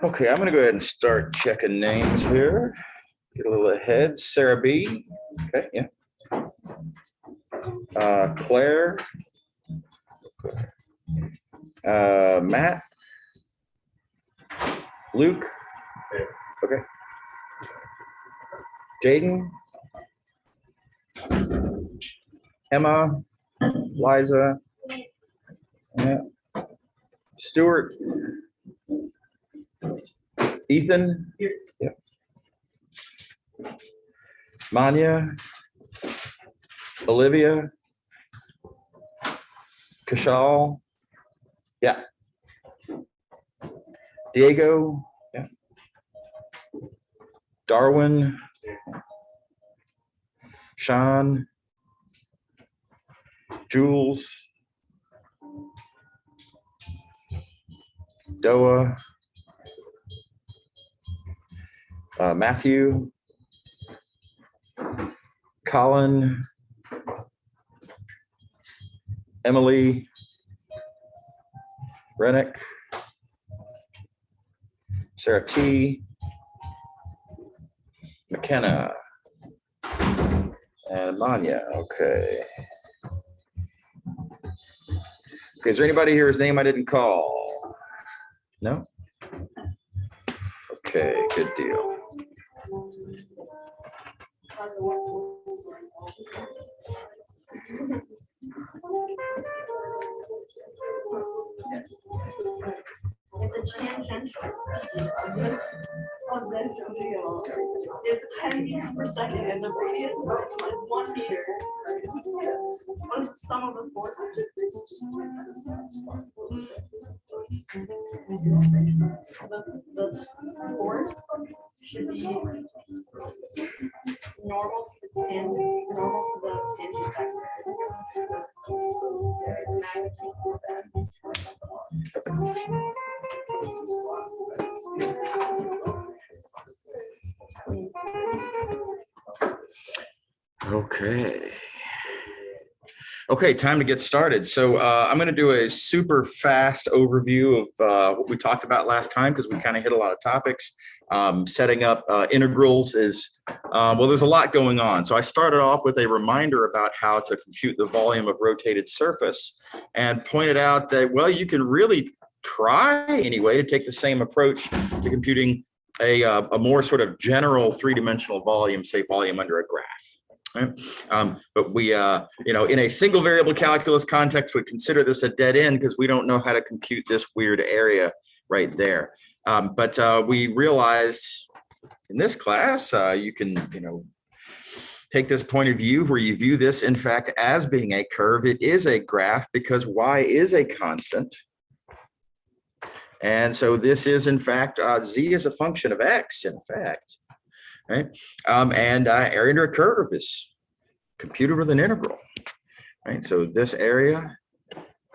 Okay, I'm going to go ahead and start checking names here. Get a little ahead. Sarah B. Okay, yeah. Claire. Matt. Luke. Okay. Jaden. Emma. Liza. Yeah. Stuart. Ethan. Yeah. Manya. Olivia. Kashal. Yeah. Diego. Yeah. Darwin. Sean. Jules. Doa. Matthew. Colin. Emily. Rennick. Sarah T. McKenna. And Manya. Okay. Okay, is there anybody here whose name I didn't call? No? Okay, good deal. Is 10 meters per second and the radius is 1 meter. What is the sum of the force? The force should be normal to the tangent, normal to the tangent vector. Okay. Okay, time to get started. So I'm going to do a super fast overview of what we talked about last time because we kind of hit a lot of topics. Setting up integrals is, well, there's a lot going on. So I started off with a reminder about how to compute the volume of rotated surface and pointed out that, well, you can really try anyway to take the same approach to computing a more sort of general three-dimensional volume, say volume under a graph. Right? But we, in a single variable calculus context, we consider this a dead end because we don't know how to compute this weird area right there. But we realized in this class, you can, take this point of view where you view this, in fact, as being a curve. It is a graph because y is a constant. And so this is, in fact, z is a function of x, in fact. Right? And area under a curve is computed with an integral. Right? So this area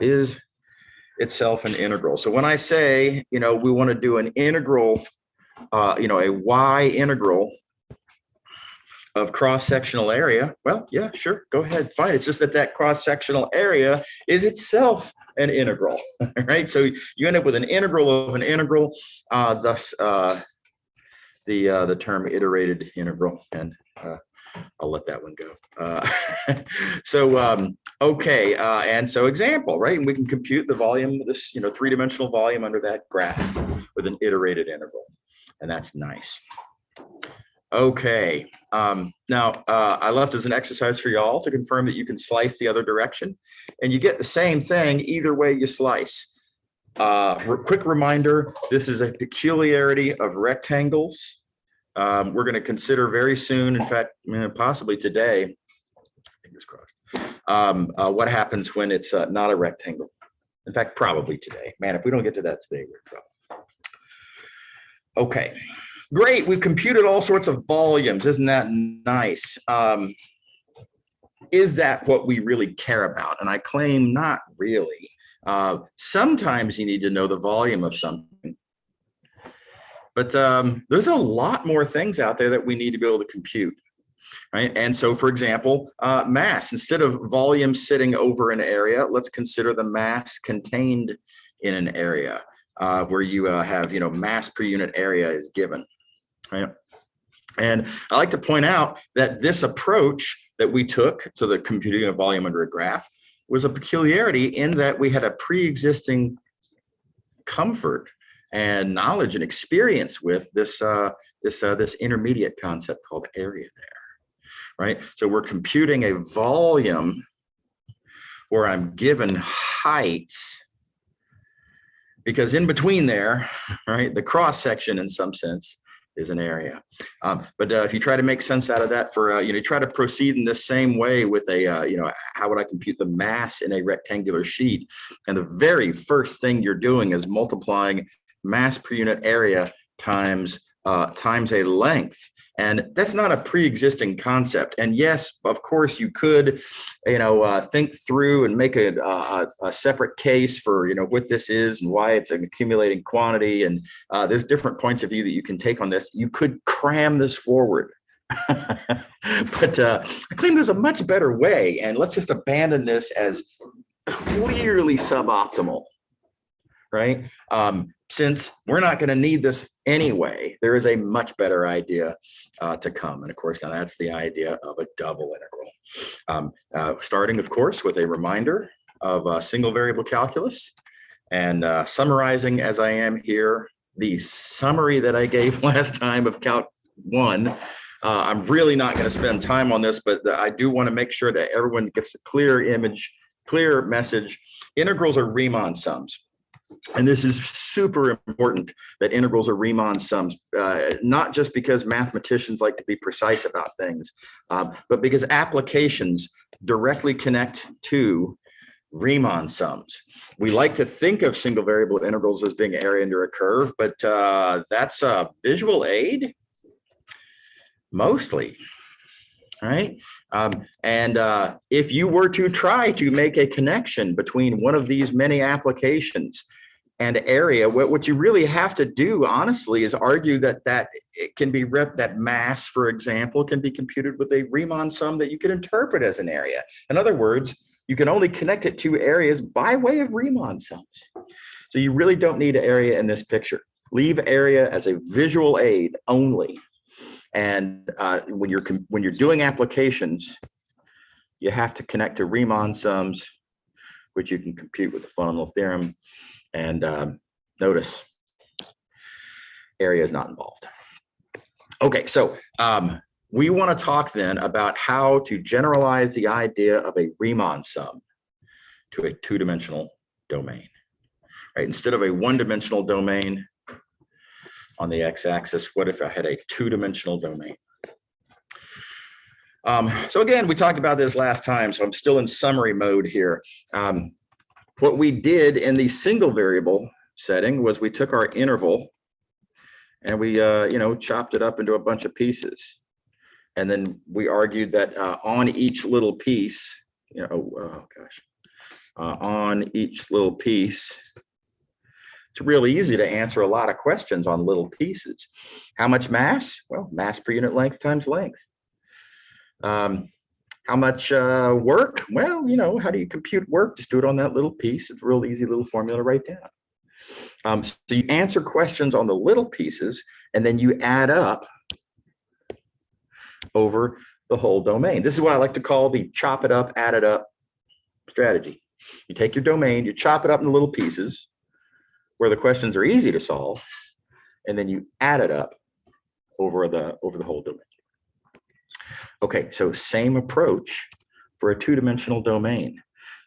is itself an integral. So when I say, we want to do an integral, a y integral of cross-sectional area, well, yeah, sure, go ahead, fine. It's just that cross-sectional area is itself an integral, right? So you end up with an integral of an integral, thus the term iterated integral, and I'll let that one go. Okay, and so example, right? And we can compute the volume of this, three-dimensional volume under that graph with an iterated integral, and that's nice. Okay, now I left as an exercise for y'all to confirm that you can slice the other direction, and you get the same thing either way you slice. Quick reminder, this is a peculiarity of rectangles. We're going to consider very soon, in fact, possibly today, fingers crossed, what happens when it's not a rectangle. In fact, probably today. Man, if we don't get to that today, we're in trouble. Okay. Great, we've computed all sorts of volumes. Isn't that nice? Is that what we really care about? And I claim not really. Sometimes you need to know the volume of something. But there's a lot more things out there that we need to be able to compute. Right? And so, for example, mass. Instead of volume sitting over an area, let's consider the mass contained in an area where you have, mass per unit area is given. Right. And I like to point out that this approach that we took to the computing of volume under a graph was a peculiarity in that we had a pre-existing comfort and knowledge and experience with this this intermediate concept called area there. Right. So we're computing a volume where I'm given heights, because in between there, right, the cross section in some sense is an area. But if you try to make sense out of that for, try to proceed in the same way with a, how would I compute the mass in a rectangular sheet? And the very first thing you're doing is multiplying mass per unit area times a length. And that's not a pre-existing concept. And yes, of course, you could, think through and make a separate case for, what this is and why it's an accumulating quantity. And there's different points of view that you can take on this. You could cram this forward. But I claim there's a much better way. And let's just abandon this as clearly suboptimal, right? Since we're not going to need this anyway, there is a much better idea to come. And of course, now that's the idea of a double integral. Starting, of course, with a reminder of single variable calculus, and summarizing as I am here, the summary that I gave last time of Calc 1. I'm really not going to spend time on this, but I do want to make sure that everyone gets a clear image, clear message. Integrals are Riemann sums. And this is super important that integrals are Riemann sums, not just because mathematicians like to be precise about things, but because applications directly connect to Riemann sums. We like to think of single variable integrals as being area under a curve, but that's a visual aid, mostly. Right. And if you were to try to make a connection between one of these many applications and area, what you really have to do, honestly, is argue that it can be that mass, for example, can be computed with a Riemann sum that you can interpret as an area. In other words, you can only connect it to areas by way of Riemann sums. So you really don't need an area in this picture. Leave area as a visual aid only. And when you're doing applications, you have to connect to Riemann sums, which you can compute with the fundamental theorem. And notice area is not involved. Okay, so we want to talk then about how to generalize the idea of a Riemann sum to a two-dimensional domain. Right? Instead of a one-dimensional domain on the x-axis, what if I had a two-dimensional domain? So again, we talked about this last time, so I'm still in summary mode here. What we did in the single variable setting was we took our interval and we, chopped it up into a bunch of pieces. And then we argued that on each little piece, on each little piece, it's really easy to answer a lot of questions on little pieces. How much mass? Well, mass per unit length times length. How much work? Well, how do you compute work? Just do it on that little piece. It's a real easy little formula to write down. So you answer questions on the little pieces, and then you add up over the whole domain. This is what I like to call the chop it up, add it up strategy. You take your domain, you chop it up into little pieces where the questions are easy to solve, and then you add it up over the whole domain. Okay, so same approach for a two-dimensional domain.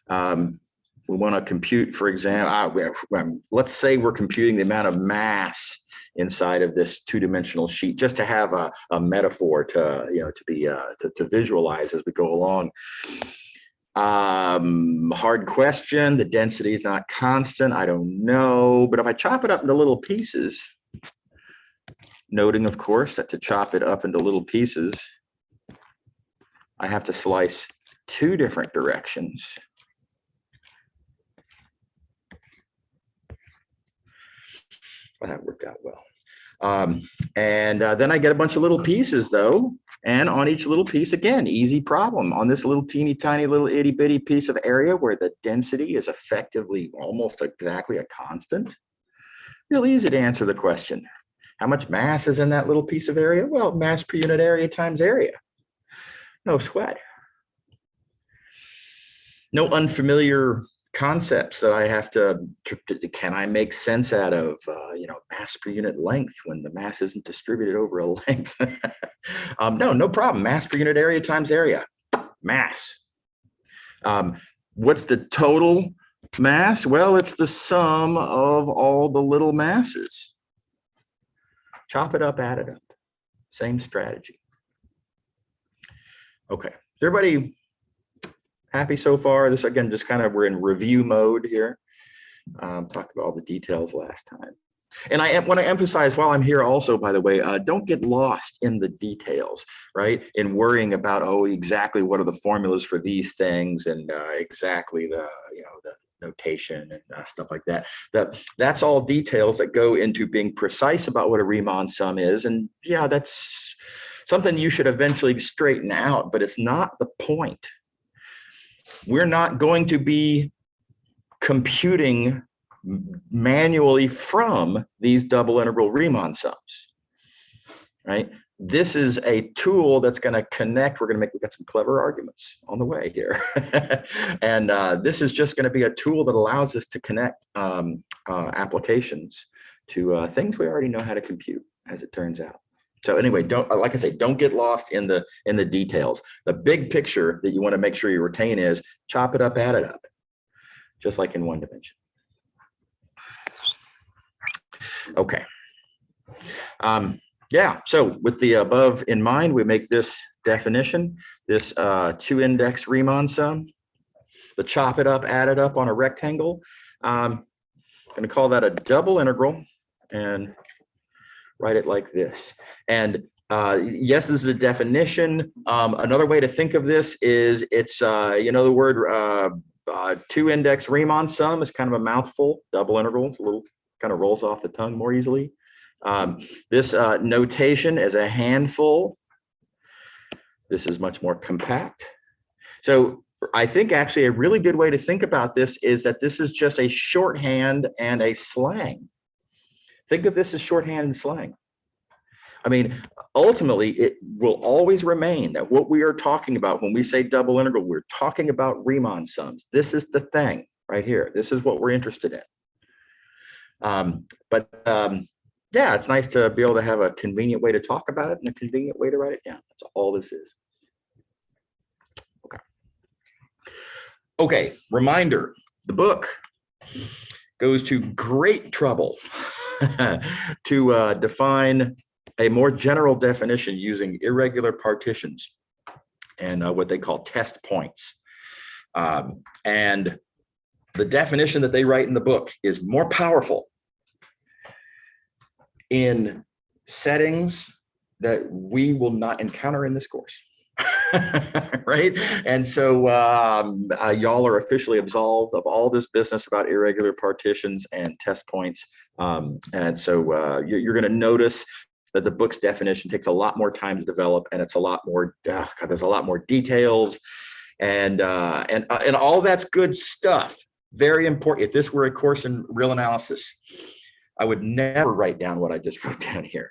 We want to compute, for example, let's say we're computing the amount of mass inside of this two-dimensional sheet, just to have a metaphor to visualize as we go along. Hard question. The density is not constant. I don't know, but if I chop it up into little pieces, noting, of course, that to chop it up into little pieces, I have to slice two different directions. Well, that worked out well. And then I get a bunch of little pieces, though. And on each little piece, again, easy problem. On this little teeny tiny little itty bitty piece of area where the density is effectively almost exactly a constant, real easy to answer the question. How much mass is in that little piece of area? Well, mass per unit area times area. No sweat. No unfamiliar concepts that I have to can I make sense out of, mass per unit length when the mass isn't distributed over a length? No problem. Mass per unit area times area. Mass. What's the total mass? Well, it's the sum of all the little masses. Chop it up, add it up. Same strategy. Okay, is everybody happy so far? This, again, just kind of, we're in review mode here. Talked about all the details last time. And I want to emphasize while I'm here also, by the way, don't get lost in the details, right? In worrying about, exactly what are the formulas for these things and exactly the notation and stuff like that. That's all details that go into being precise about what a Riemann sum is. And yeah, that's something you should eventually straighten out, but it's not the point. We're not going to be computing manually from these double integral Riemann sums, right? This is a tool that's going to connect. We've got some clever arguments on the way here. And this is just going to be a tool that allows us to connect applications to things we already know how to compute, as it turns out. So anyway, like I say, don't get lost in the details. The big picture that you want to make sure you retain is chop it up, add it up, just like in one dimension. Okay. Yeah, so with the above in mind, we make this definition, this two-index Riemann sum, the chop it up, add it up on a rectangle. I'm going to call that a double integral and write it like this. And yes, this is a definition. Another way to think of this is it's, the word two-index Riemann sum is kind of a mouthful. Double integral, it's a little kind of rolls off the tongue more easily. This notation is a handful. This is much more compact. So I think actually a really good way to think about this is that this is just a shorthand and a slang. Think of this as shorthand and slang. I mean, ultimately, it will always remain that what we are talking about when we say double integral, we're talking about Riemann sums. This is the thing right here. This is what we're interested in. Yeah, it's nice to be able to have a convenient way to talk about it and a convenient way to write it down. That's all this is. Okay, reminder, the book goes to great trouble to define a more general definition using irregular partitions and what they call test points. And the definition that they write in the book is more powerful in settings that we will not encounter in this course. Right? And so y'all are officially absolved of all this business about irregular partitions and test points. And so you're going to notice that the book's definition takes a lot more time to develop, and it's a lot more, there's a lot more details and all that's good stuff. Very important. If this were a course in real analysis, I would never write down what I just wrote down here.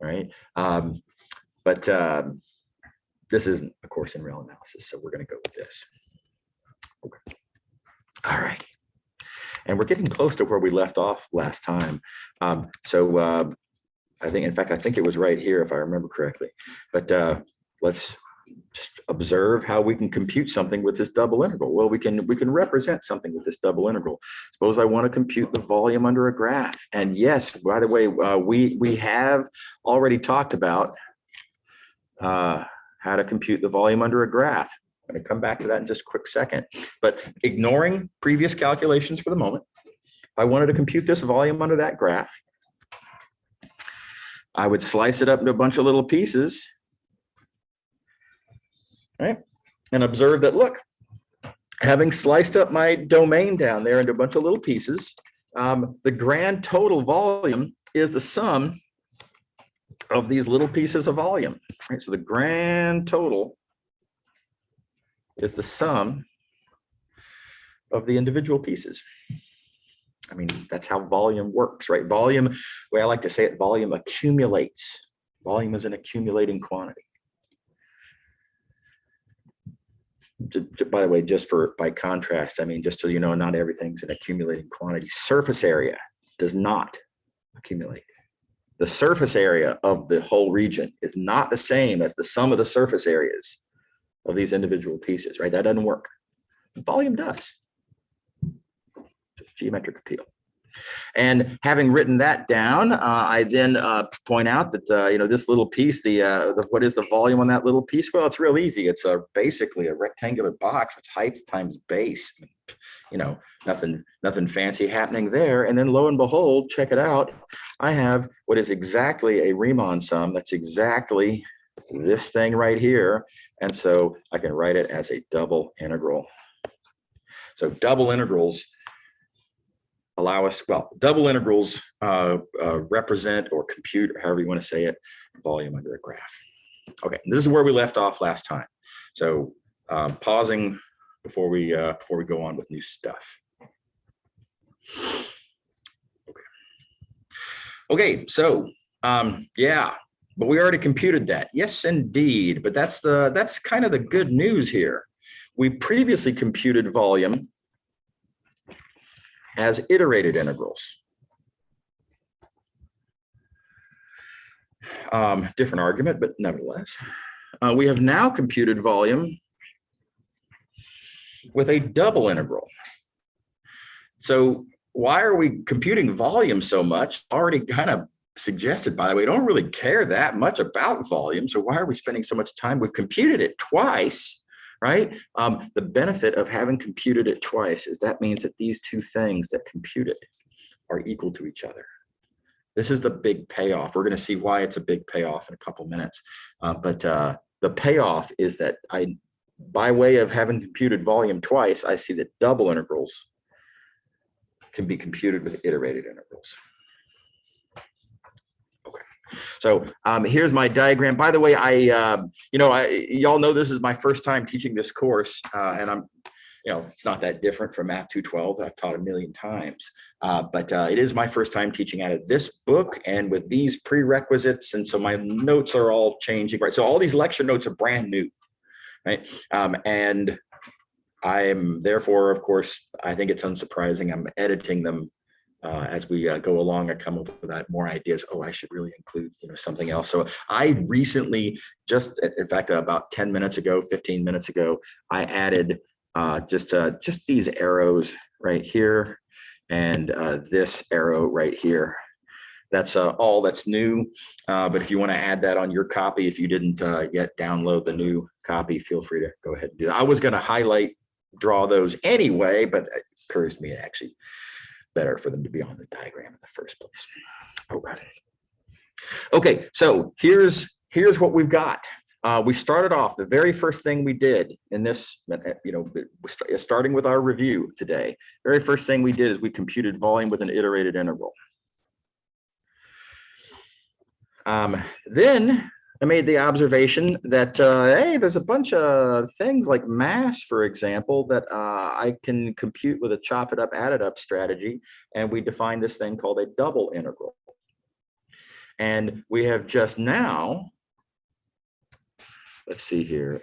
Right? But this isn't a course in real analysis, so we're going to go with this. Okay. All right. And we're getting close to where we left off last time. I think it was right here, if I remember correctly. But let's just observe how we can compute something with this double integral. Well, we can represent something with this double integral. Suppose I want to compute the volume under a graph. And yes, by the way, we have already talked about how to compute the volume under a graph. I'm going to come back to that in just a quick second. But ignoring previous calculations for the moment, if I wanted to compute this volume under that graph, I would slice it up into a bunch of little pieces, right? And observe that, look, having sliced up my domain down there into a bunch of little pieces, the grand total volume is the sum of these little pieces of volume, right? So the grand total is the sum of the individual pieces. I mean, that's how volume works, right? Volume, the way I like to say it, volume accumulates. Volume is an accumulating quantity. By the way, by contrast, I mean, just so you know, not everything's an accumulating quantity. Surface area does not accumulate. The surface area of the whole region is not the same as the sum of the surface areas of these individual pieces, right? That doesn't work. Volume does. Just geometric appeal. And having written that down, I then point out that this little piece, what is the volume on that little piece? Well, it's real easy. It's basically a rectangular box with height times base. Nothing fancy happening there. And then lo and behold, check it out. I have what is exactly a Riemann sum. That's exactly this thing right here. And so I can write it as a double integral. So double integrals allow us, double integrals represent or compute, or however you want to say it, volume under a graph. Okay, this is where we left off last time. So pausing before we go on with new stuff. Okay, so yeah, but we already computed that. Yes, indeed. But that's kind of the good news here. We previously computed volume as iterated integrals. Different argument, but nevertheless, we have now computed volume with a double integral. So why are we computing volume so much? Already kind of suggested, by the way, we don't really care that much about volume. So why are we spending so much time? We've computed it twice, right? The benefit of having computed it twice is that means that these two things that compute it are equal to each other. This is the big payoff. We're going to see why it's a big payoff in a couple minutes. But the payoff is that by way of having computed volume twice, I see that double integrals can be computed with iterated integrals. Okay, so here's my diagram. By the way, y'all know this is my first time teaching this course, and I'm, it's not that different from Math 212 that I've taught a million times, but it is my first time teaching out of this book and with these prerequisites, and so my notes are all changing, right? So all these lecture notes are brand new, right? And I'm therefore, of course, I think it's unsurprising, I'm editing them as we go along, I come up with more ideas. Oh, I should really include, something else. So I recently, in fact, about 10 minutes ago, 15 minutes ago, I added just these arrows right here and this arrow right here. That's all that's new. But if you want to add that on your copy, if you didn't yet download the new copy, feel free to go ahead and do that. I was going to draw those anyway, but it occurs to me actually better for them to be on the diagram in the first place. Okay, so here's what we've got. We started off, the very first thing we did in this, starting with our review today, very first thing we did is we computed volume with an iterated integral. Then I made the observation that, hey, there's a bunch of things like mass, for example, that I can compute with a chop it up, add it up strategy. And we defined this thing called a double integral. And we have just now, let's see here,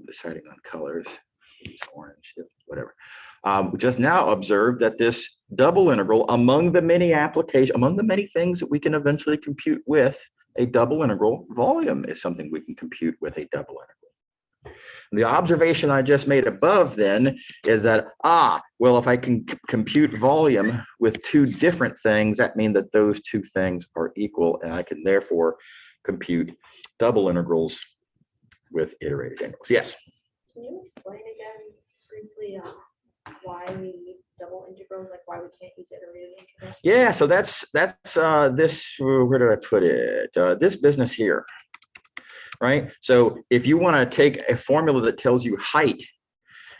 deciding on colors, use orange, whatever. We just now observed that this double integral, among the many things that we can eventually compute with a double integral, volume is something we can compute with a double integral. And the observation I just made above then is that, well, if I can compute volume with two different things, that means that those two things are equal, and I can therefore compute double integrals with iterated integrals. Yes? Can you explain again briefly why we need double integrals, like why we can't use iterated integrals? Yeah, so that's this, where do I put it? This business here, right? So if you want to take a formula that tells you height,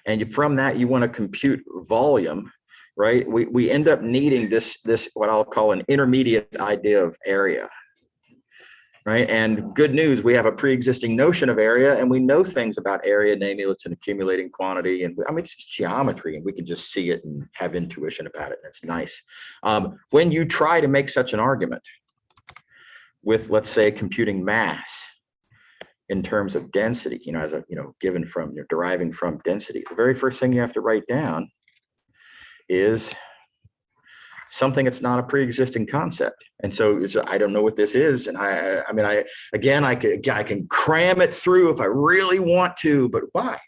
and from that you want to compute volume, right? We end up needing this what I'll call an intermediate idea of area. Right. And good news, we have a pre-existing notion of area, and we know things about area, namely it's an accumulating quantity. And I mean, it's just geometry, and we can just see it and have intuition about it. And it's nice. When you try to make such an argument with, let's say, computing mass in terms of density, given from, deriving from density, the very first thing you have to write down is something that's not a pre-existing concept. And so I don't know what this is. And I can cram it through if I really want to, but why?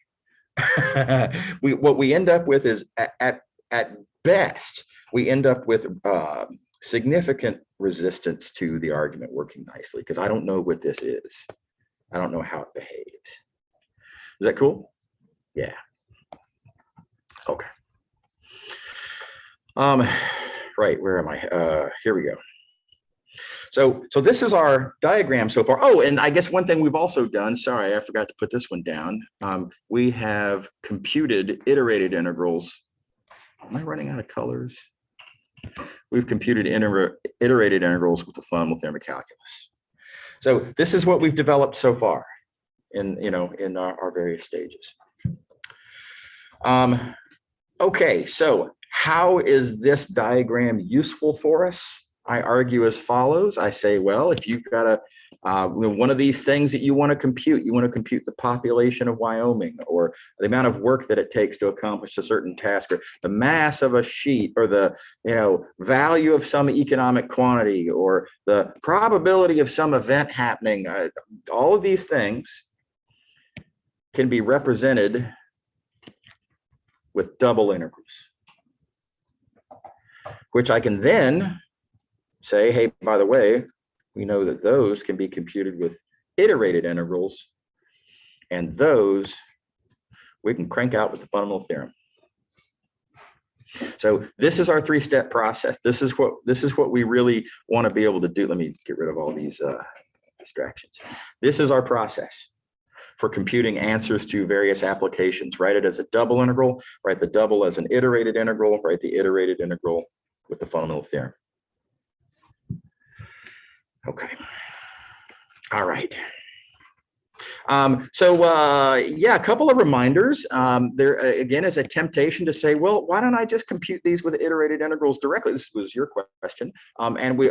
What we end up with is at best, we end up with significant resistance to the argument working nicely, because I don't know what this is. I don't know how it behaves. Is that cool? Yeah. Okay. Right, where am I? Here we go. So this is our diagram so far. Oh, and I guess one thing we've also done, sorry, I forgot to put this one down. We have computed iterated integrals. Am I running out of colors? We've computed iterated integrals with the fundamental theorem of calculus. So this is what we've developed so far in our various stages. Okay, so how is this diagram useful for us? I argue as follows. I say, well, if you've got one of these things that you want to compute the population of Wyoming, or the amount of work that it takes to accomplish a certain task, or the mass of a sheet, or the value of some economic quantity, or the probability of some event happening. All of these things can be represented with double integrals, which I can then say, hey, by the way, we know that those can be computed with iterated integrals, and those we can crank out with the fundamental theorem. So this is our three-step process. This is what we really want to be able to do. Let me get rid of all these distractions. This is our process for computing answers to various applications. Write it as a double integral, write the double as an iterated integral, write the iterated integral with the fundamental theorem. Okay. All right. Yeah, a couple of reminders. There again is a temptation to say, well, why don't I just compute these with iterated integrals directly? This was your question. And we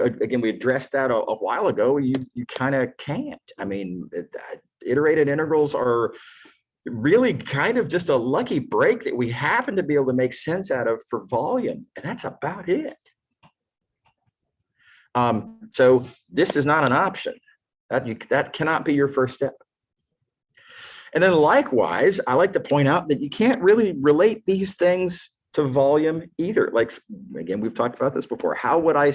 addressed that a while ago. You kind of can't. I mean, iterated integrals are really kind of just a lucky break that we happen to be able to make sense out of for volume. And that's about it. So this is not an option. That cannot be your first step. And then likewise, I like to point out that you can't really relate these things to volume either. Like, again, we've talked about this before. How would I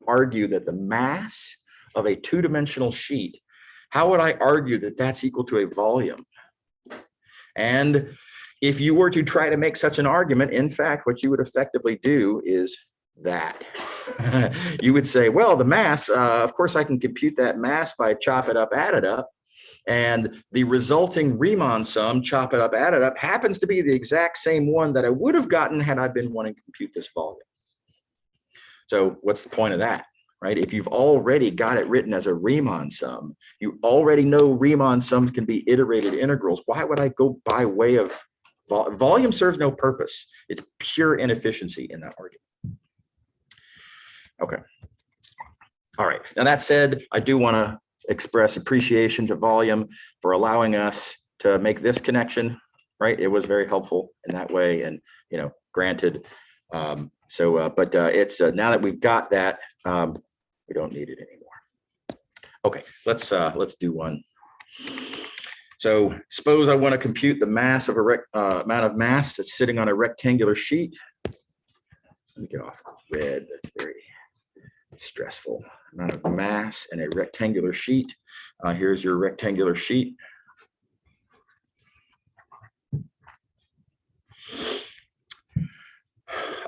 argue that the mass of a two-dimensional sheet, how would I argue that that's equal to a volume? And if you were to try to make such an argument, in fact, what you would effectively do is that. You would say, well, the mass, of course, I can compute that mass by chop it up, add it up. And the resulting Riemann sum, chop it up, add it up, happens to be the exact same one that I would have gotten had I been wanting to compute this volume. So what's the point of that, right? If you've already got it written as a Riemann sum, you already know Riemann sums can be iterated integrals. Why would I go by way of volume? Serves no purpose. It's pure inefficiency in that argument. Okay. All right. Now that said, I do want to express appreciation to volume for allowing us to make this connection, right? It was very helpful in that way. And, granted, but it's now that we've got that, we don't need it anymore. Okay, let's do one. So suppose I want to compute the mass of a amount of mass that's sitting on a rectangular sheet. Let me get off red. That's very stressful. Amount of mass in a rectangular sheet. Here's your rectangular sheet.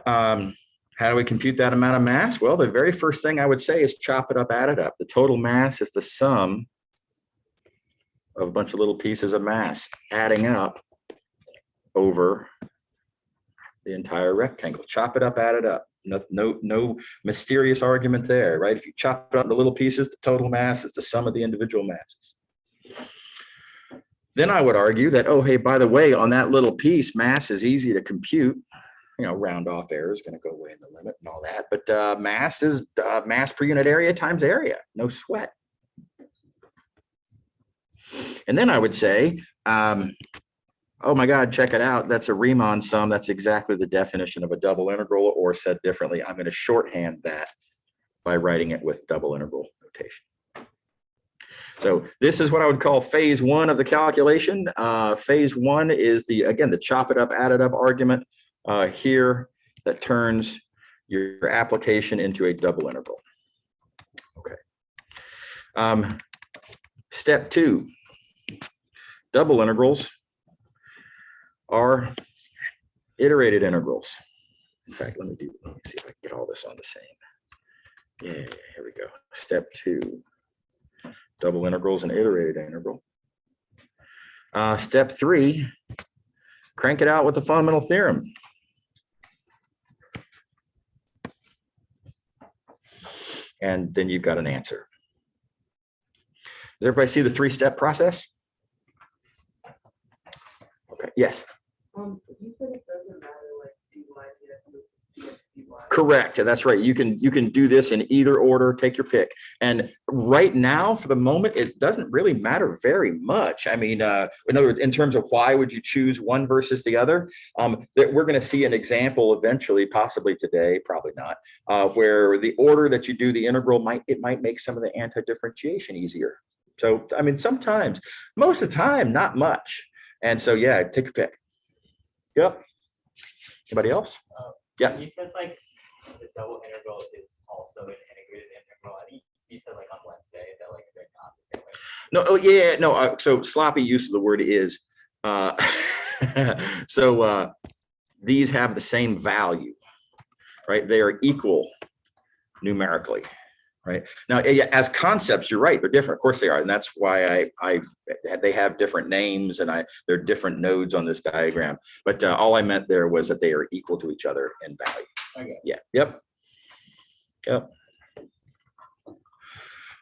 How do we compute that amount of mass? Well, the very first thing I would say is chop it up, add it up. The total mass is the sum of a bunch of little pieces of mass adding up over the entire rectangle. Chop it up, add it up. No mysterious argument there, right? If you chop it up into little pieces, the total mass is the sum of the individual masses. Then I would argue that, oh, hey, by the way, on that little piece, mass is easy to compute. Round off error is going to go away in the limit and all that. But mass is mass per unit area times area. No sweat. And then I would say, oh my God, check it out. That's a Riemann sum. That's exactly the definition of a double integral, or said differently, I'm going to shorthand that by writing it with double integral notation. So this is what I would call phase one of the calculation. Phase one is again, the chop it up, add it up argument here that turns your application into a double integral. Okay. Step two, double integrals are iterated integrals. In fact, let me see if I can get all this on the same. Yeah, here we go. Step two, double integrals and iterated integral. Step three, crank it out with the fundamental theorem. And then you've got an answer. Does everybody see the three-step process? Okay, yes. You said it doesn't matter like dy dx, dy. Correct. That's right. You can do this in either order. Take your pick. And right now, for the moment, it doesn't really matter very much. I mean, in other words, in terms of why would you choose one versus the other, that we're going to see an example eventually, possibly today, probably not, where the order that you do the integral might make some of the anti-differentiation easier. So, I mean, sometimes, most of the time, not much. And so, yeah, take your pick. Yep. Anybody else? Yeah. You said like the double integral is also an integrated integral. I think you said like on Wednesday that like they're not the same way. No, oh yeah, no. So sloppy use of the word is. These have the same value, right? They are equal numerically. Right now, yeah, as concepts, you're right. They're different. Of course they are. And that's why they have different names and they're different nodes on this diagram. But all I meant there was that they are equal to each other in value. Okay. Yeah. Yep.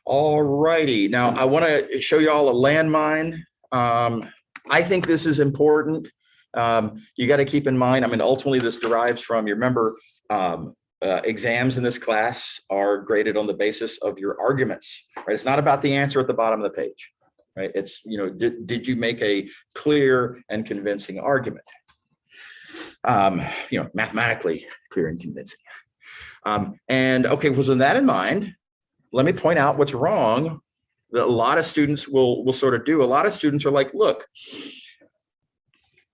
All righty. Now I want to show you all a landmine. I think this is important. You got to keep in mind, I mean, ultimately this derives from, you remember, exams in this class are graded on the basis of your arguments, right? It's not about the answer at the bottom of the page, right? It's, did you make a clear and convincing argument? Mathematically clear and convincing. And okay, well, with that in mind, let me point out what's wrong that a lot of students will sort of do. A lot of students are like, look,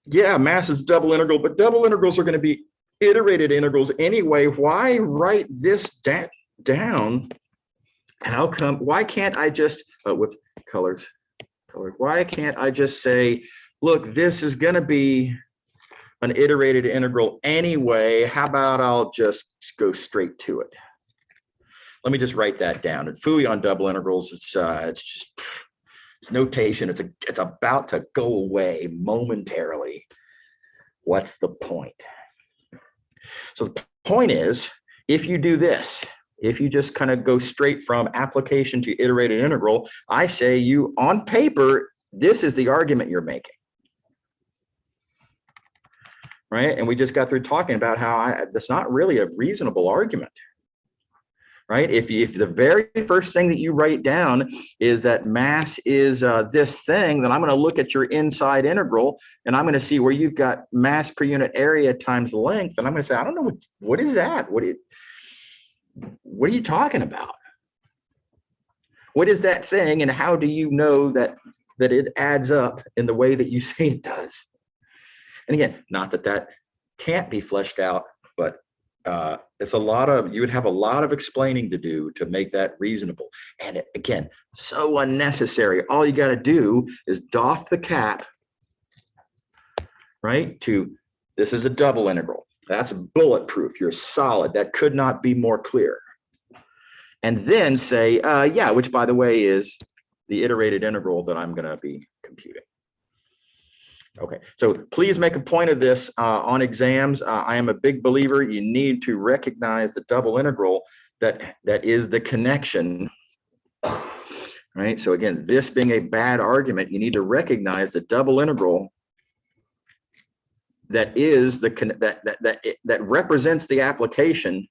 yeah, mass is double integral, but double integrals are going to be iterated integrals anyway. Why write this down? How come, why can't I just, with colored, why can't I just say, look, this is going to be an iterated integral anyway. How about I'll just go straight to it? Let me just write that down. And Fooey on double integrals, it's just it's notation. It's about to go away momentarily. What's the point? So the point is, if you do this, if you just kind of go straight from application to iterated integral, I say you on paper, this is the argument you're making. Right? And we just got through talking about how that's not really a reasonable argument. Right? If the very first thing that you write down is that mass is this thing, then I'm going to look at your inside integral and I'm going to see where you've got mass per unit area times length. And I'm going to say, I don't know, what is that? What are you talking about? What is that thing? And how do you know that it adds up in the way that you say it does? And again, not that can't be fleshed out, but it's you would have a lot of explaining to do to make that reasonable. And again, so unnecessary. All you got to do is doff the cap, right? To this is a double integral. That's bulletproof. You're solid. That could not be more clear. And then say, yeah, which by the way is the iterated integral that I'm going to be computing. Okay, so please make a point of this on exams. I am a big believer. You need to recognize the double integral that is the connection, right? So again, this being a bad argument, you need to recognize the double integral that is that represents the application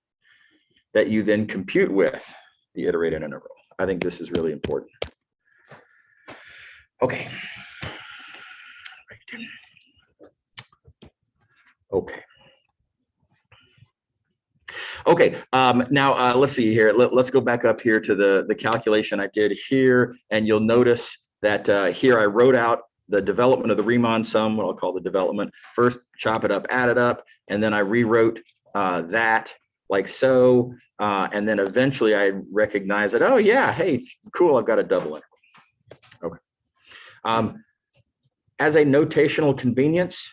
that you then compute with the iterated integral. I think this is really important. Okay. Okay. Now let's see here. Let's go back up here to the calculation I did here, and you'll notice that here I wrote out the development of the Riemann sum, what I'll call the development. First, chop it up, add it up, and then I rewrote that like so, and then eventually I recognize that, oh yeah, hey, cool, I've got a double integral. Okay. As a notational convenience,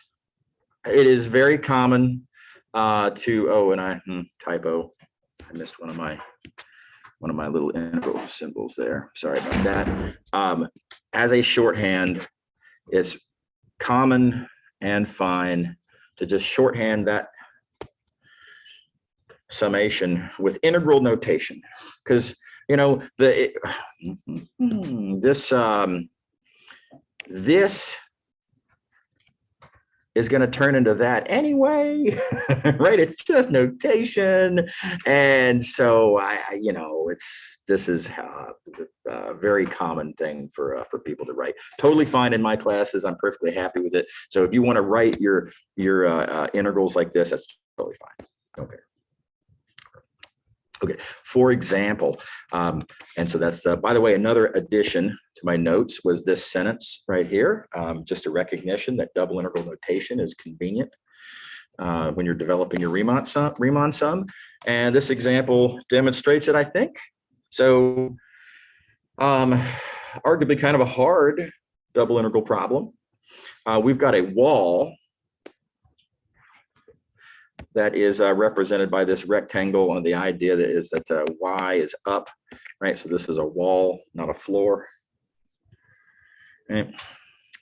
it is very common typo. I missed one of my little integral symbols there. Sorry about that. As a shorthand, it's common and fine to just shorthand that summation with integral notation, because this is going to turn into that anyway, right? It's just notation. And so this is a very common thing for people to write. Totally fine in my classes. I'm perfectly happy with it. So if you want to write your integrals like this, that's totally fine. Okay. For example, and so that's, by the way, another addition to my notes was this sentence right here, just a recognition that double integral notation is convenient when you're developing your Riemann sum. And this example demonstrates it, I think. So arguably kind of a hard double integral problem. We've got a wall that is represented by this rectangle, and the idea that is that y is up, right? So this is a wall, not a floor. Right?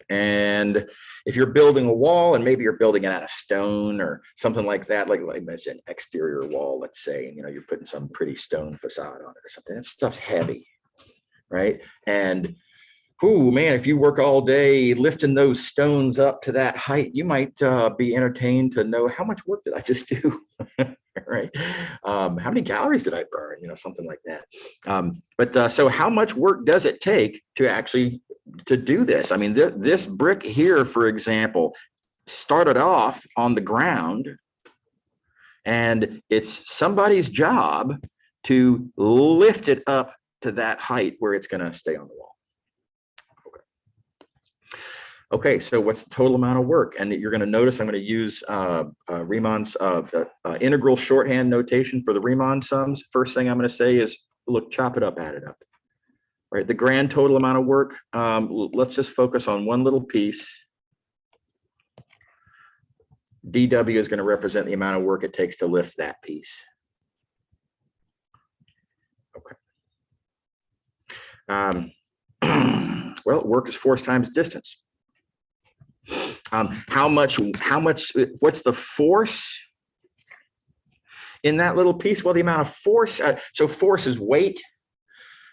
And if you're building a wall, and maybe you're building it out of stone or something like that, like it's an exterior wall, let's say, and you're putting some pretty stone facade on it or something. That stuff's heavy, right? And ooh, man, if you work all day lifting those stones up to that height, you might be entertained to know how much work did I just do, right? How many calories did I burn? Something like that. But so how much work does it take to actually to do this? I mean, this brick here, for example, started off on the ground, and it's somebody's job to lift it up to that height where it's going to stay on the wall. Okay, so what's the total amount of work? And you're going to notice I'm going to use Riemann's integral shorthand notation for the Riemann sums. First thing I'm going to say is, look, chop it up, add it up. All right, the grand total amount of work, let's just focus on one little piece. dW is going to represent the amount of work it takes to lift that piece. Okay. Well, work is force times distance. How much, what's the force in that little piece? Well, the amount of force, so force is weight,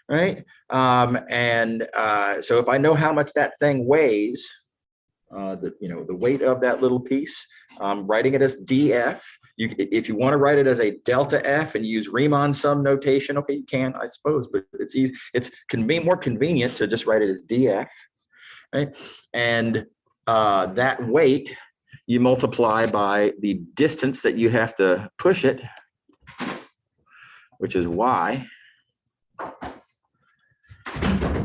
right? So if I know how much that thing weighs, the weight of that little piece, writing it as dF. If you want to write it as a delta F and use Riemann sum notation, okay, you can, I suppose, but it's easy. It can be more convenient to just write it as dF, right? And that weight you multiply by the distance that you have to push it, which is y.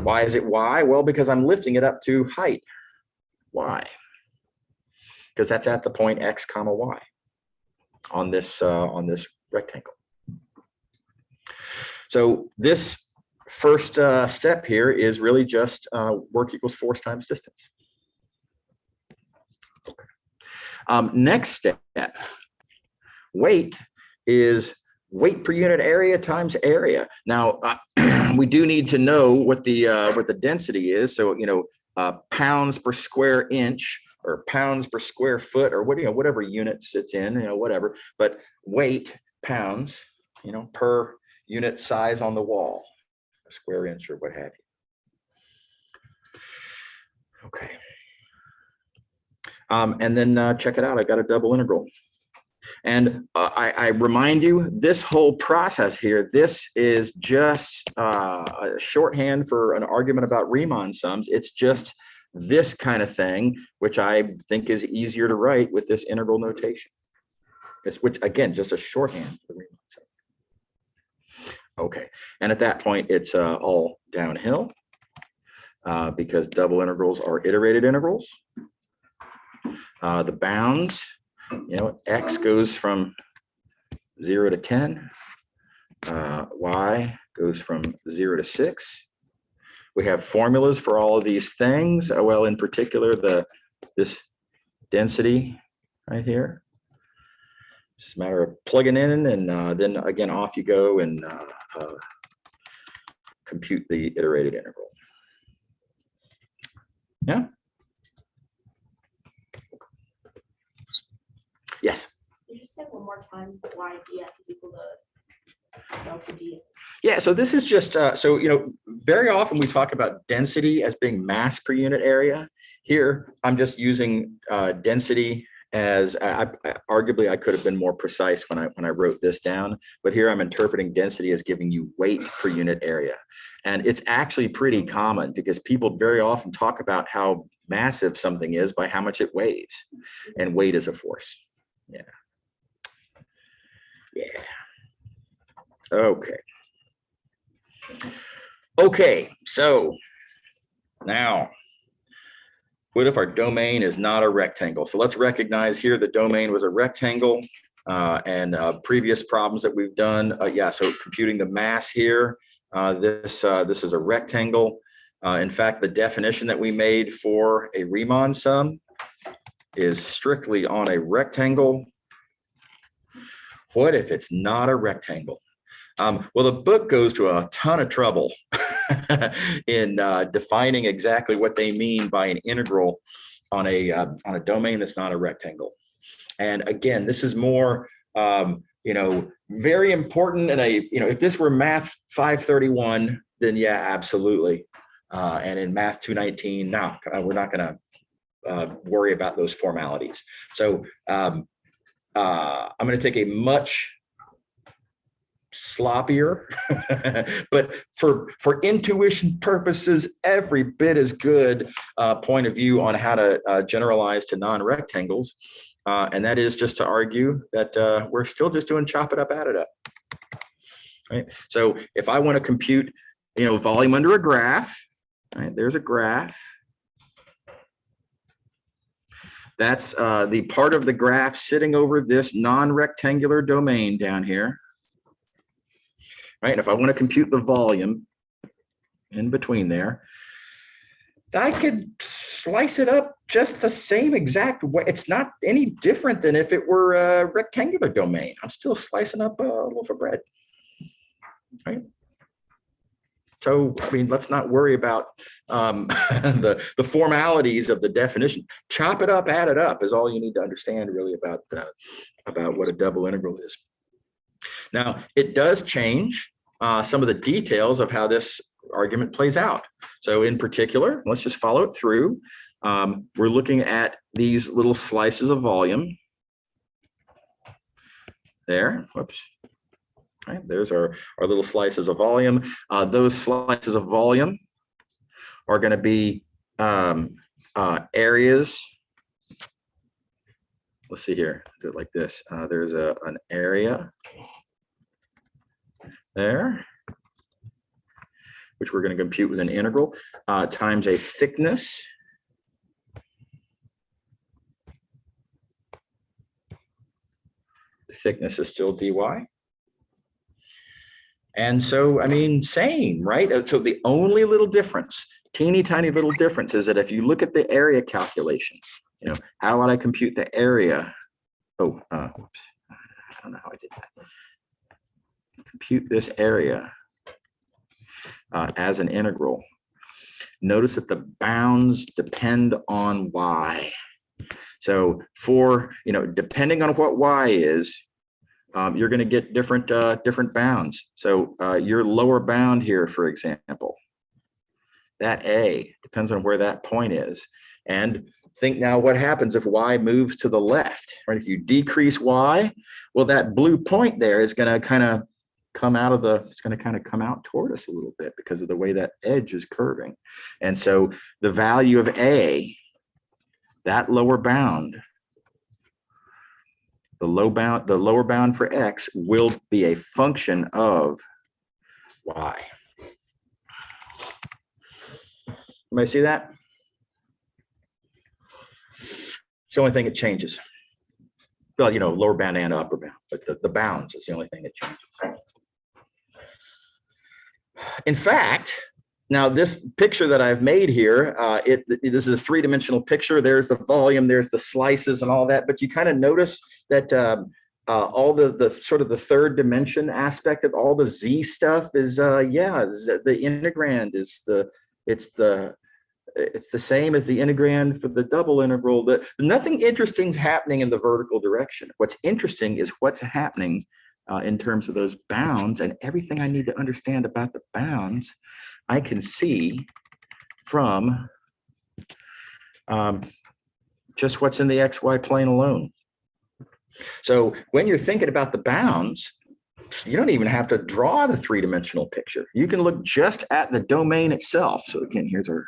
Why is it y? Well, because I'm lifting it up to height, y, because that's at the point x comma y on this rectangle. So this first step here is really just work equals force times distance. Okay. Next step, weight is weight per unit area times area. Now we do need to know what the density is. So pounds per square inch or pounds per square foot or whatever units it's in, whatever. But weight pounds, per unit size on the wall, a square inch or what have you. Okay. And then check it out. I got a double integral. And I remind you, this whole process here, this is just a shorthand for an argument about Riemann sums. It's just this kind of thing, which I think is easier to write with this integral notation. Which, again, just a shorthand for Riemann sums. Okay, and at that point, it's all downhill because double integrals are iterated integrals. The bounds, x goes from 0 to 10, y goes from 0 to 6. We have formulas for all of these things. Well, in particular, this density right here. It's a matter of plugging in, and then again, off you go and compute the iterated integral. Yeah. Yes. You just said one more time why df is equal to delta dx. Yeah, so this is just, very often we talk about density as being mass per unit area. Here, I'm just using density as, arguably I could have been more precise when I wrote this down, but here I'm interpreting density as giving you weight per unit area. And it's actually pretty common because people very often talk about how massive something is by how much it weighs, and weight is a force. Yeah. Yeah. Okay. Okay, so now, what if our domain is not a rectangle? So let's recognize here the domain was a rectangle, and previous problems that we've done. So computing the mass here, this is a rectangle. In fact, the definition that we made for a Riemann sum is strictly on a rectangle. What if it's not a rectangle? Well, the book goes to a ton of trouble in defining exactly what they mean by an integral on a domain that's not a rectangle. And again, this is more, very important. And if this were Math 531, then yeah, absolutely. And in Math 219, no, we're not going to worry about those formalities. So I'm going to take a much sloppier, but for intuition purposes, every bit as good point of view on how to generalize to non-rectangles. And that is just to argue that we're still just doing chop it up, add it up. right? So if I want to compute, volume under a graph, right? There's a graph. That's the part of the graph sitting over this non-rectangular domain down here, right? And if I want to compute the volume in between there, I could slice it up just the same exact way. It's not any different than if it were a rectangular domain. I'm still slicing up a loaf of bread, right? So, I mean, let's not worry about the formalities of the definition. Chop it up, add it up is all you need to understand really about what a double integral is. Now, it does change some of the details of how this argument plays out. So in particular, let's just follow it through. We're looking at these little slices of volume. There, whoops. Right, there's our little slices of volume. Those slices of volume are going to be areas. Let's see here, do it like this. There's an area there, which we're going to compute with an integral, times a thickness. The thickness is still dy. And so, I mean, same, right? So the only little difference, teeny tiny little difference, is that if you look at the area calculation, how would I compute the area? Oh, whoops. I don't know how I did that. Compute this area as an integral. Notice that the bounds depend on y. So for, depending on what y is, you're going to get different bounds. So your lower bound here, for example, that a depends on where that point is. And think now what happens if y moves to the left, right? If you decrease y, well, that blue point there is going to kind of come out of it's going to kind of come out toward us a little bit because of the way that edge is curving. And so the value of a, that lower bound, the lower bound for x will be a function of y. Anybody see that? It's the only thing that changes. Well, lower bound and upper bound, but the bounds is the only thing that changes. In fact, now this picture that I've made here, this is a three-dimensional picture. There's the volume, there's the slices and all that, but you kind of notice that all the sort of the third dimension aspect of all the z stuff is the integrand is it's the same as the integrand for the double integral. Nothing interesting is happening in the vertical direction. What's interesting is what's happening in terms of those bounds, and everything I need to understand about the bounds I can see from just what's in the XY plane alone. So when you're thinking about the bounds, you don't even have to draw the three-dimensional picture. You can look just at the domain itself. So again, here's our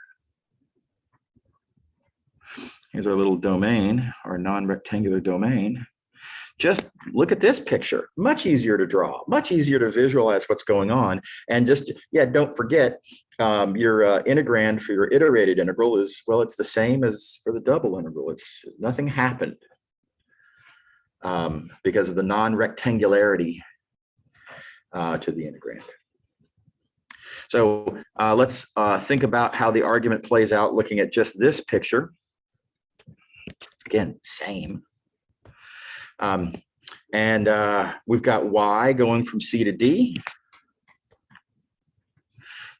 little domain, our non-rectangular domain. Just look at this picture. Much easier to draw, much easier to visualize what's going on. And just, don't forget your integrand for your iterated integral is, well, it's the same as for the double integral. It's nothing happened because of the non-rectangularity to the integrand. So let's think about how the argument plays out looking at just this picture. Again, same. And we've got y going from C to D.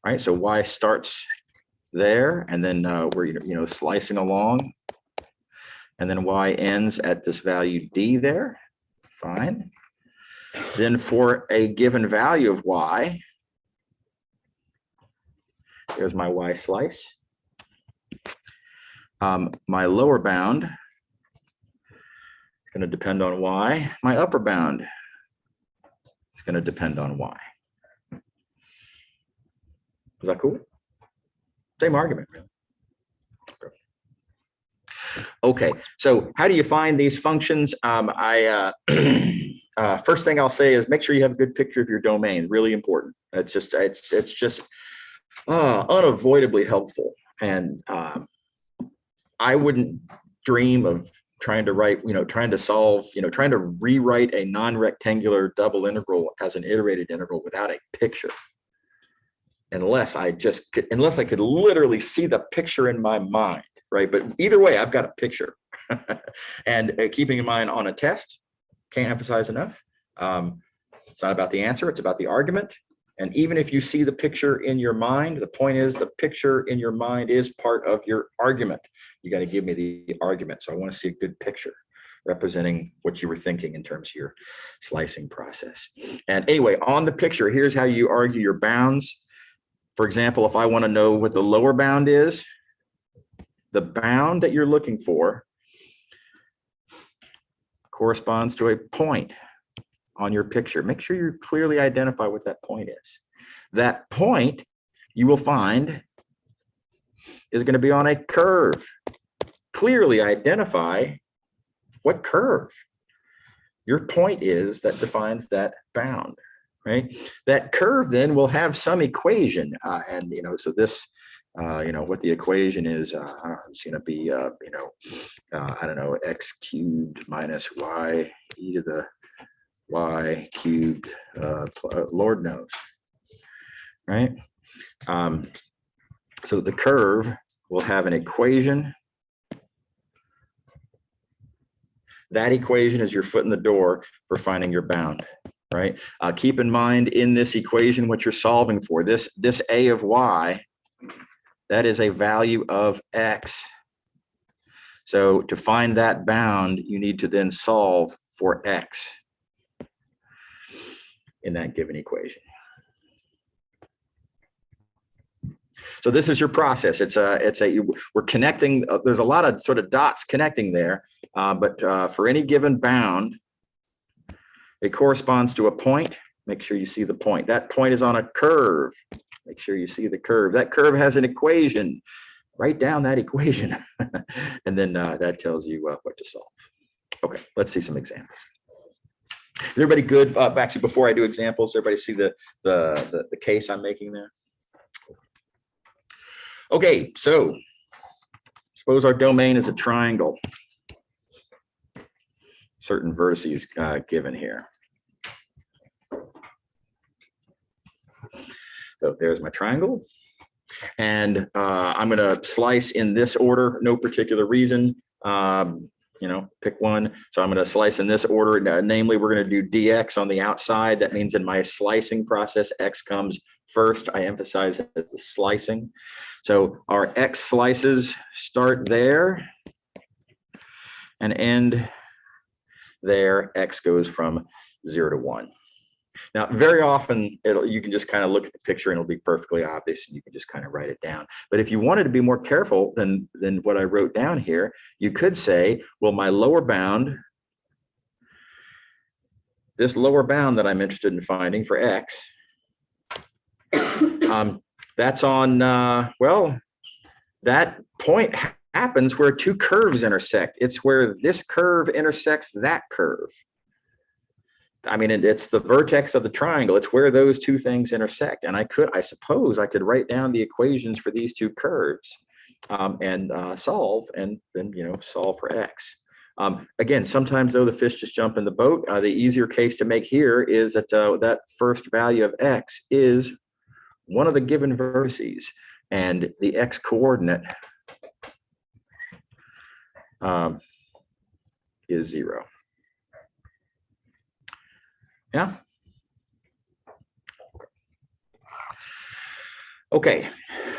Right, so y starts there, and then we're slicing along, and then y ends at this value D there. Fine. Then for a given value of y, there's my y slice. My lower bound going to depend on y. My upper bound is going to depend on y. Is that cool? Same argument, really. Okay, so how do you find these functions? First thing I'll say is make sure you have a good picture of your domain. Really important. It's just unavoidably helpful. And I wouldn't dream of trying to trying to rewrite a non-rectangular double integral as an iterated integral without a picture. Unless I could literally see the picture in my mind, right? But either way, I've got a picture. And keeping in mind on a test, can't emphasize enough. It's not about the answer, it's about the argument. And even if you see the picture in your mind, the point is the picture in your mind is part of your argument. You got to give me the argument. So I want to see a good picture representing what you were thinking in terms of your slicing process. And anyway, on the picture, here's how you argue your bounds. For example, if I want to know what the lower bound is, the bound that you're looking for corresponds to a point on your picture. Make sure you clearly identify what that point is. That point you will find is going to be on a curve. Clearly identify what curve your point is that defines that bound, right? That curve then will have some equation. So this, what the equation is, it's going to be, I don't know, x cubed minus y e to the y cubed, Lord knows, right? So the curve will have an equation. That equation is your foot in the door for finding your bound, right? Keep in mind in this equation what you're solving for. This a of y, that is a value of x. So to find that bound, you need to then solve for x in that given equation. So this is your process. We're connecting. There's a lot of sort of dots connecting there, but for any given bound, it corresponds to a point. Make sure you see the point. That point is on a curve. Make sure you see the curve. That curve has an equation. Write down that equation, and then that tells you what to solve. Okay, let's see some examples. Is everybody good? Actually, before I do examples, everybody see the case I'm making there? Okay, so suppose our domain is a triangle. Certain vertices given here. So there's my triangle. And I'm going to slice in this order, no particular reason. Pick one. So I'm going to slice in this order. Namely, we're going to do dx on the outside. That means in my slicing process, x comes first. I emphasize it's the slicing. So our x slices start there and end there. X goes from 0 to 1. Now, very often you can just kind of look at the picture and it'll be perfectly obvious and you can just kind of write it down. But if you wanted to be more careful than what I wrote down here, you could say, well, my lower bound, this lower bound that I'm interested in finding for x, that's on, that point happens where two curves intersect. It's where this curve intersects that curve. I mean, it's the vertex of the triangle. It's where those two things intersect. And I suppose I could write down the equations for these two curves and solve, and then, solve for x. Again, sometimes though the fish just jump in the boat. The easier case to make here is that that first value of x is one of the given vertices, and the x coordinate is 0. Yeah. Okay.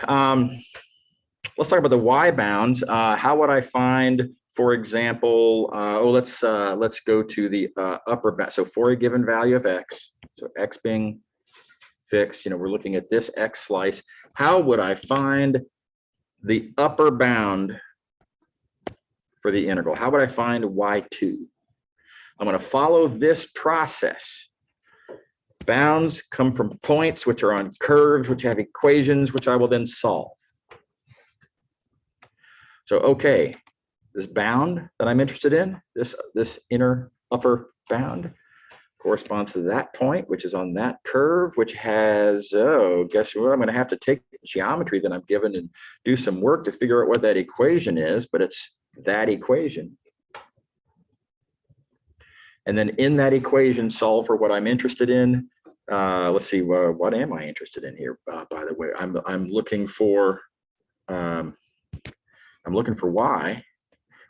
Let's talk about the y bounds. How would I find, for example, let's go to the upper bound. So for a given value of x, so x being fixed, we're looking at this x slice. How would I find the upper bound for the integral? How would I find y2? I'm going to follow this process. Bounds come from points which are on curves, which have equations, which I will then solve. So, okay, this bound that I'm interested in, this inner upper bound corresponds to that point, which is on that curve, which has, oh, guess what? I'm going to have to take the geometry that I'm given and do some work to figure out what that equation is, but it's that equation. And then in that equation, solve for what I'm interested in. Let's see, what am I interested in here? By the way, I'm looking for y.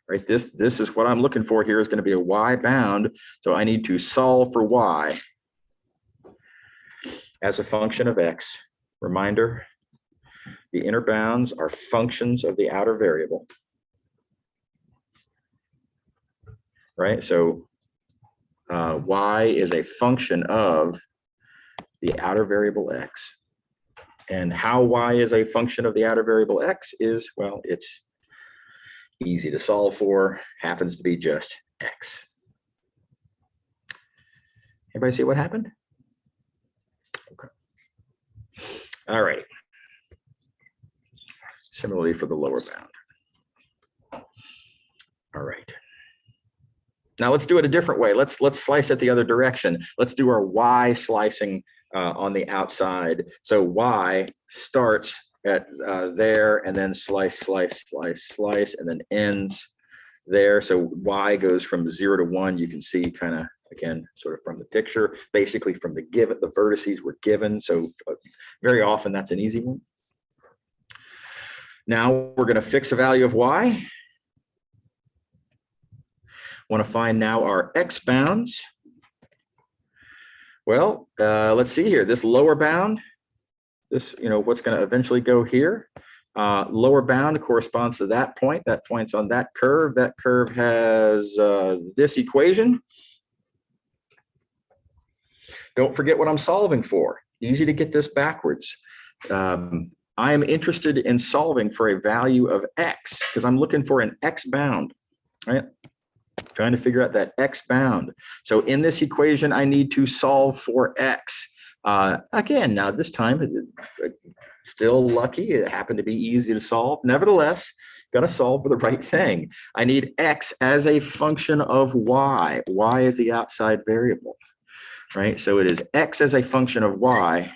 Right, this is what I'm looking for here is going to be a y bound. So I need to solve for y as a function of x. Reminder, the inner bounds are functions of the outer variable. Right, so y is a function of the outer variable x. And how y is a function of the outer variable x is, well, it's easy to solve for, happens to be just x. Everybody see what happened? Okay. All right. Similarly for the lower bound. All right. Now let's do it a different way. Let's slice it the other direction. Let's do our y slicing on the outside. So y starts at there and then slice, slice, slice, slice, and then ends there. So y goes from 0 to 1. You can see kind of, again, sort of from the picture, basically from the given, the vertices were given. So very often that's an easy one. Now we're going to fix a value of y. Want to find now our x bounds. Well, let's see here. This lower bound, this, what's going to eventually go here. Lower bound corresponds to that point. That point's on that curve. That curve has this equation. Don't forget what I'm solving for. Easy to get this backwards. I am interested in solving for a value of x because I'm looking for an x bound, right? Trying to figure out that x bound. So in this equation, I need to solve for x. Again, now this time, still lucky. It happened to be easy to solve. Nevertheless, got to solve for the right thing. I need x as a function of y. Y is the outside variable, right? So it is x as a function of y.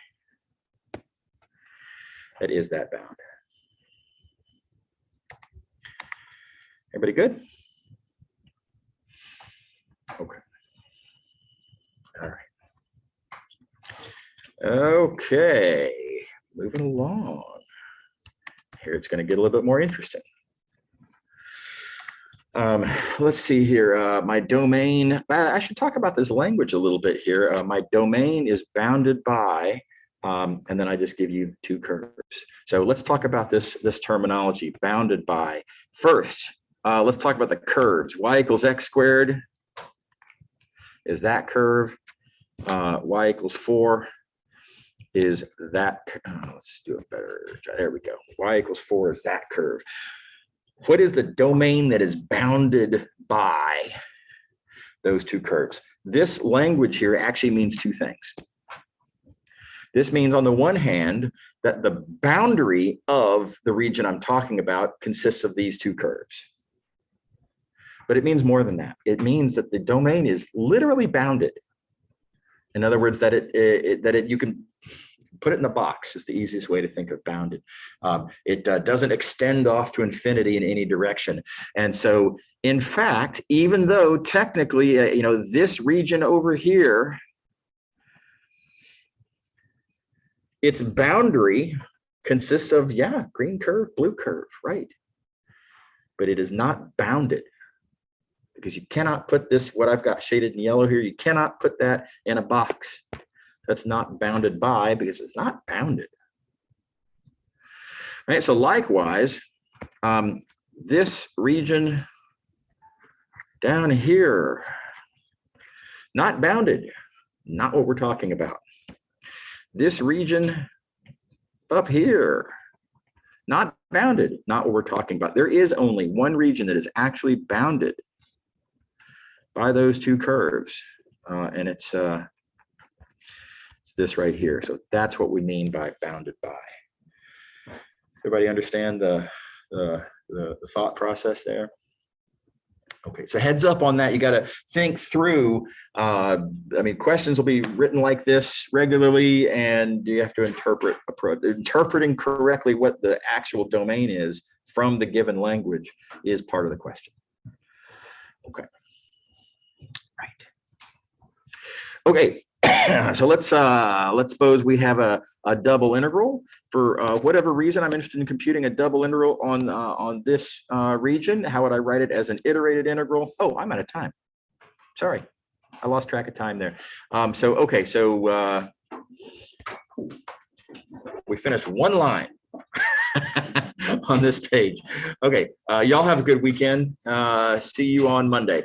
That is that bound. Everybody good? Okay. All right. Okay. Moving along. Here it's going to get a little bit more interesting. Let's see here. My domain, I should talk about this language a little bit here. My domain is bounded by, and then I just give you two curves. So let's talk about this terminology, bounded by. First, let's talk about the curves. Y equals x squared is that curve. Y equals 4 is that. Let's do it better. There we go. Y equals 4 is that curve. What is the domain that is bounded by those two curves? This language here actually means two things. This means, on the one hand, that the boundary of the region I'm talking about consists of these two curves. But it means more than that. It means that the domain is literally bounded. In other words, that you can put it in a box is the easiest way to think of bounded. It doesn't extend off to infinity in any direction. And so, in fact, even though technically, this region over here, its boundary consists of, green curve, blue curve, right? But it is not bounded, because you cannot put this, what I've got shaded in yellow here, you cannot put that in a box. That's not bounded by, because it's not bounded. All right, so likewise, this region down here, not bounded, not what we're talking about. This region up here, not bounded, not what we're talking about. There is only one region that is actually bounded by those two curves, and it's this right here. So that's what we mean by bounded by. Everybody understand the thought process there? Okay, so heads up on that. You got to think through. I mean, questions will be written like this regularly, and you have to interpreting correctly what the actual domain is from the given language is part of the question. Okay. Right. Okay. So let's suppose we have a double integral. For whatever reason, I'm interested in computing a double integral on this region. How would I write it as an iterated integral? Oh, I'm out of time. Sorry, I lost track of time there. Okay, so we finished one line on this page. Okay, y'all have a good weekend. See you on Monday.